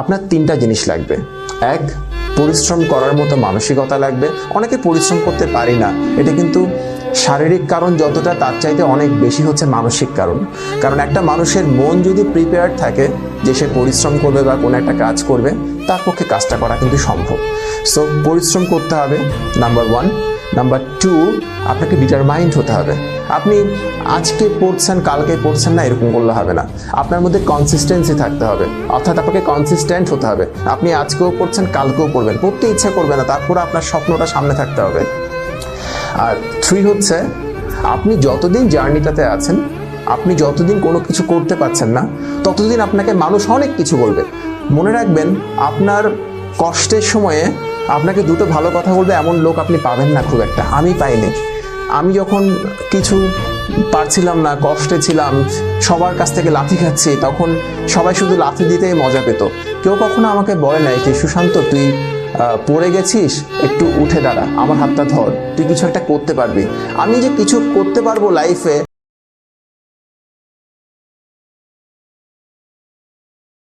আপনার 3টা জিনিস লাগবে। এক, পরিশ্রম করার মতো মানসিকতা লাগবে। অনেকে পরিশ্রম করতে পারি না, এটা কিন্তু শারীরিক কারণ যতটা তার চাইতে অনেক বেশি হচ্ছে মানসিক কারণ। কারণ একটা মানুষের মন যদি প্রিপেয়ার্ড থাকে যে সে পরিশ্রম করবে বা কোনো একটা কাজ করবে, তার পক্ষে কাজটা করা কিন্তু সম্ভব। সো পরিশ্রম করতে হবে, নাম্বার 1। নাম্বার 2, আপনাকে ডিটারমাইন্ড হতে হবে। আপনি আজকে পড়ছেন কালকে পড়ছেন না, এরকম করলে হবে না। আপনার মধ্যে কনসিস্টেন্সি থাকতে হবে, অর্থাৎ আপনাকে কনসিস্টেন্ট হতে হবে। আপনি আজকেও পড়ছেন কালকেও পড়বেন, পড়তে ইচ্ছা করবে না, তারপরে আপনার স্বপ্নটা সামনে থাকতে হবে। আর 3 হচ্ছে, আপনি যতদিন জার্নিটাতে আছেন, আপনি যতদিন কোনো কিছু করতে পারছেন না, ততদিন আপনাকে মানুষ অনেক কিছু বলবে। মনে রাখবেন, আপনার কষ্টের সময়ে আপনাকে দুটো ভালো কথা বলবে এমন লোক আপনি পাবেন না খুব একটা। আমি পাইনি। আমি যখন কিছু পারছিলাম না, কষ্টে ছিলাম, সবার কাছ থেকে লাথি খাচ্ছি, তখন সবাই শুধু লাথি দিতেই মজা পেত। কেউ কখনো আমাকে বলে নাই কি সুশান্ত তুই পড়ে গেছিস, একটু উঠে দাঁড়া, আমার হাতটা ধর, তুই কিছু একটা করতে পারবি। আমি যে কিছু করতে পারবো লাইফে,